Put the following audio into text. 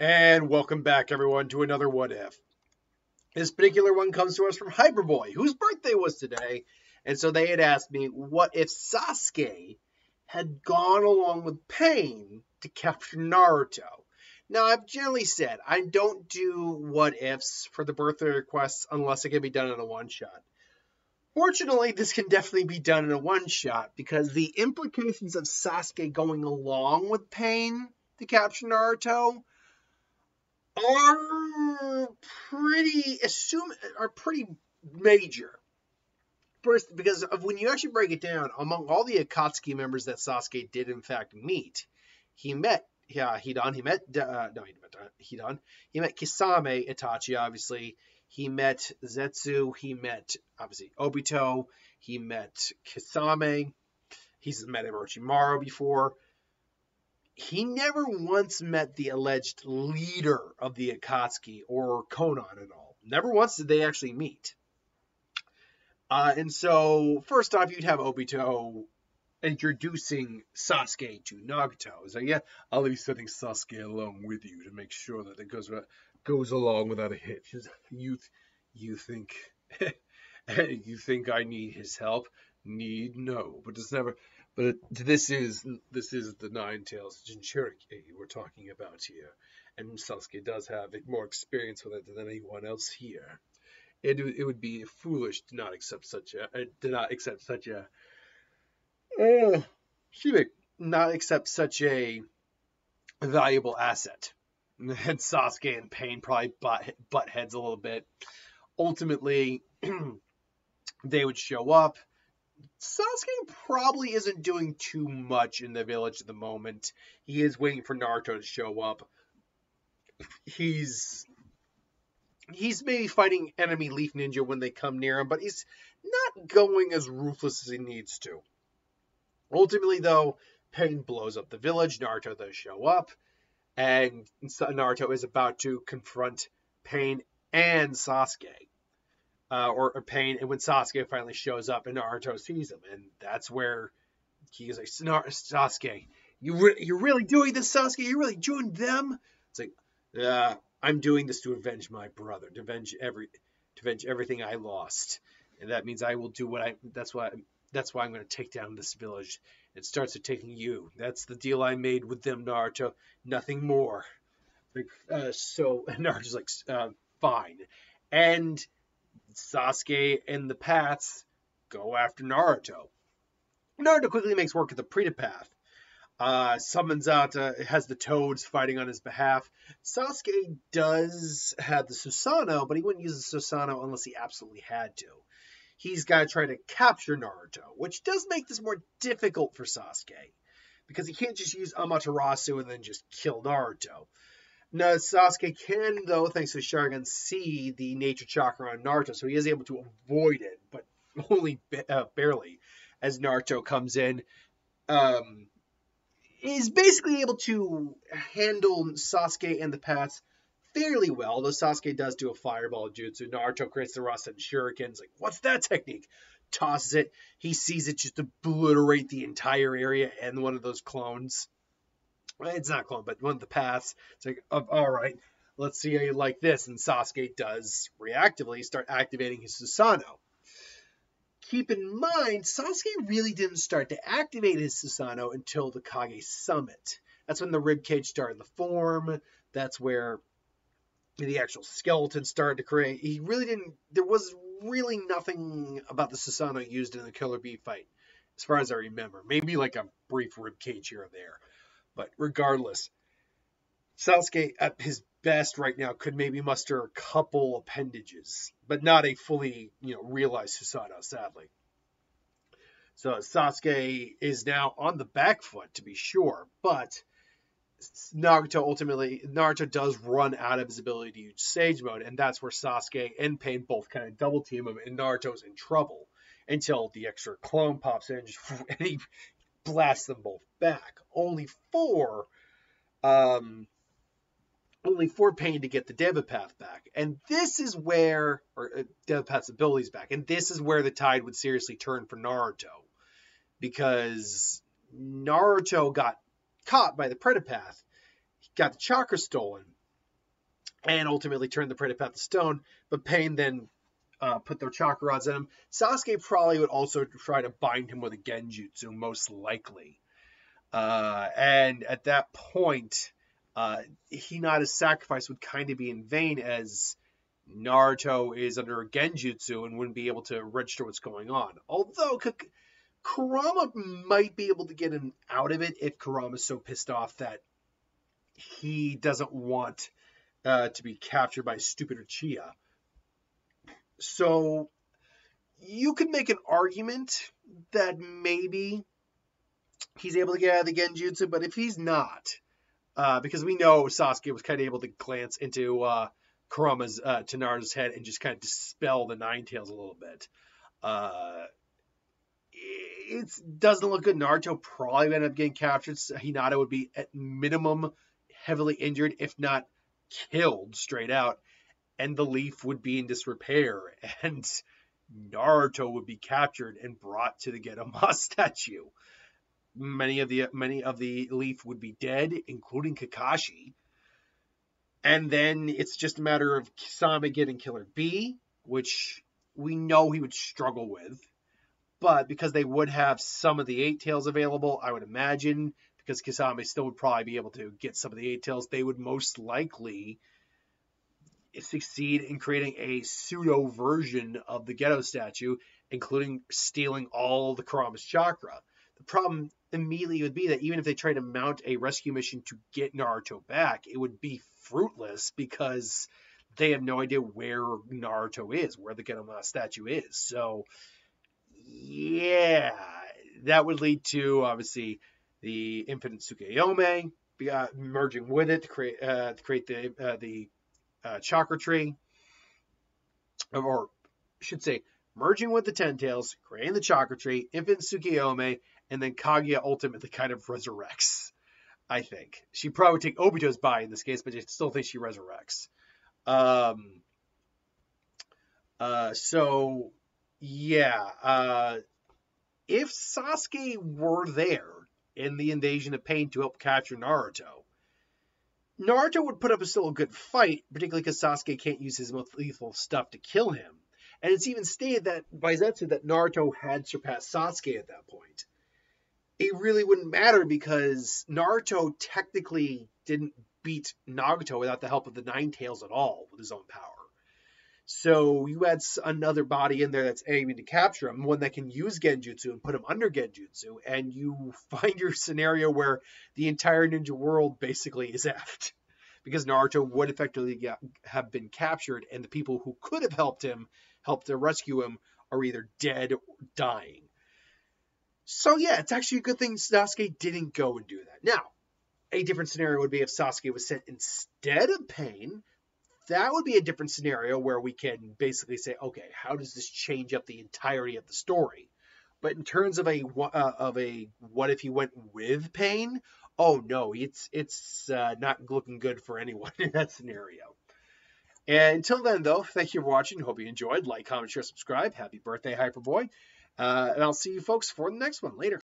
And welcome back, everyone, to another What If. This particular one comes to us from Hyperboy, whose birthday was today. And so they had asked me, what if Sasuke had gone along with Pain to capture Naruto? Now, I've generally said I don't do what ifs for the birthday requests unless it can be done in a one-shot. Fortunately, this can definitely be done in a one-shot because the implications of Sasuke going along with Pain to capture Naruto are pretty major. First, because of when you actually break it down, among all the Akatsuki members that Sasuke did in fact meet, he met Hidan, he met Kisame Itachi, obviously. He met Zetsu, he met obviously Obito, he met Kisame, he's met Orochimaru before. He never once met the alleged leader of the Akatsuki or Konan at all. Never once did they actually meet. And so, first off, you'd have Obito introducing Sasuke to Nagato. So, yeah, I'll be sending Sasuke along with you to make sure that it goes along without a hitch. You think you think I need his help? No, but it's never. But this is the Nine Tails Jinchuriki we're talking about here, and Sasuke does have more experience with it than anyone else here. It would be foolish to not accept such a not accept such a valuable asset. And Sasuke and Pain probably butt heads a little bit. Ultimately, they would show up. Sasuke probably isn't doing too much in the village at the moment. He is waiting for Naruto to show up. He's maybe fighting enemy Leaf Ninja when they come near him, but he's not going as ruthless as he needs to. Ultimately, though, Pain blows up the village. Naruto does show up, and Naruto is about to confront Pain and Sasuke. Or Pain, and when Sasuke finally shows up and Naruto sees him, and that's where he's like, Sasuke, you're really doing this, Sasuke? You're really doing them? It's like, I'm doing this to avenge my brother, to avenge everything I lost, and that means I will do that's why I'm going to take down this village. It starts with taking you. That's the deal I made with them, Naruto. Nothing more. So Naruto's like, fine, and Sasuke and the Pats go after Naruto. Naruto quickly makes work of the Prita Path. Summons out, has the Toads fighting on his behalf. Sasuke does have the Susanoo, but he wouldn't use the Susanoo unless he absolutely had to. He's got to try to capture Naruto, which does make this more difficult for Sasuke, because he can't just use Amaterasu and then just kill Naruto. Now, Sasuke can, though, thanks to Sharingan, see the nature chakra on Naruto, so he is able to avoid it, but only barely, as Naruto comes in. He's basically able to handle Sasuke and the Pats fairly well, though Sasuke does do a fireball jutsu. Naruto creates the Rasen Shuriken. Like, what's that technique? Tosses it. He sees it just obliterate the entire area and one of those clones. It's not a clone, but one of the paths. It's like, all right, let's see how you like this. And Sasuke does reactively start activating his Susanoo. Keep in mind, Sasuke really didn't start to activate his Susanoo until the Kage Summit. That's when the ribcage started to form. That's where the actual skeleton started to create. There was really nothing about the Susanoo used in the Killer Bee fight, as far as I remember. Maybe like a brief ribcage here or there. But regardless, Sasuke at his best right now could maybe muster a couple appendages, but not a fully, realized Susanoo, sadly. So Sasuke is now on the back foot, to be sure, but Naruto does run out of his ability to use Sage Mode, and that's where Sasuke and Pain both kind of double team him, and Naruto's in trouble until the extra clone pops in and he blasts them both back. Only for Pain to get the Devapath back. And this is where, Devapath's abilities back, and this is where the tide would seriously turn for Naruto. Because Naruto got caught by the Prita Path. He got the chakra stolen. and ultimately turned the Prey to Path to Stone. But Pain then put their chakra rods in him. Sasuke probably would also try to bind him with a Genjutsu, most likely. And at that point, Hinata's sacrifice would kind of be in vain, as Naruto is under a Genjutsu and wouldn't be able to register what's going on. Although Kurama might be able to get him out of it if Kurama's so pissed off that he doesn't want to be captured by stupid Uchiha. So you could make an argument that maybe he's able to get out of the Genjutsu, but if he's not, because we know Sasuke was kind of able to glance into Kurama's to Naruto's head and just kind of dispel the Nine Tails a little bit. It doesn't look good. Naruto probably would end up getting captured. Hinata would be at minimum heavily injured, if not killed straight out, and the leaf would be in disrepair, and Naruto would be captured and brought to the Gettama statue. Many of the leaf would be dead, including Kakashi. And then it's just a matter of Kisame getting Killer B, which we know he would struggle with. But because they would have some of the 8 tails available, I would imagine, because Kisame still would probably be able to get some of the 8 tails, they would most likely succeed in creating a pseudo version of the Geto statue, including stealing all the Kurama's chakra. The problem immediately would be that even if they try to mount a rescue mission to get Naruto back, it would be fruitless because they have no idea where Naruto is, where the Gettama statue is. So, yeah, that would lead to, obviously, the Infinite Tsukuyomi merging with it to create the chakra tree, or I should say, merging with the Ten Tails, creating the chakra tree, Infinite Tsukuyomi, and then Kaguya ultimately kind of resurrects, I think. She probably would take Obito's body in this case, but I still think she resurrects. So, yeah. If Sasuke were there in the Invasion of Pain to help capture Naruto would put up still a good fight, particularly because Sasuke can't use his most lethal stuff to kill him. And it's even stated that by Zetsu that Naruto had surpassed Sasuke at that point. It really wouldn't matter because Naruto technically didn't beat Nagato without the help of the Nine Tails at all with his own power. So you add another body in there that's aiming to capture him, one that can use Genjutsu and put him under Genjutsu, and you find your scenario where the entire ninja world basically is effed. Because Naruto would effectively have been captured, and the people who could have helped to rescue him, are either dead or dying. So yeah, it's actually a good thing Sasuke didn't go and do that. Now, a different scenario would be if Sasuke was sent instead of Pain. That would be a different scenario where we can basically say, okay, how does this change up the entirety of the story? But in terms of a what if he went with Pain? Oh no, it's not looking good for anyone in that scenario. And until then, though, thank you for watching. Hope you enjoyed. Like, comment, share, subscribe. Happy birthday, Hyperboy. And I'll see you folks for the next one. Later.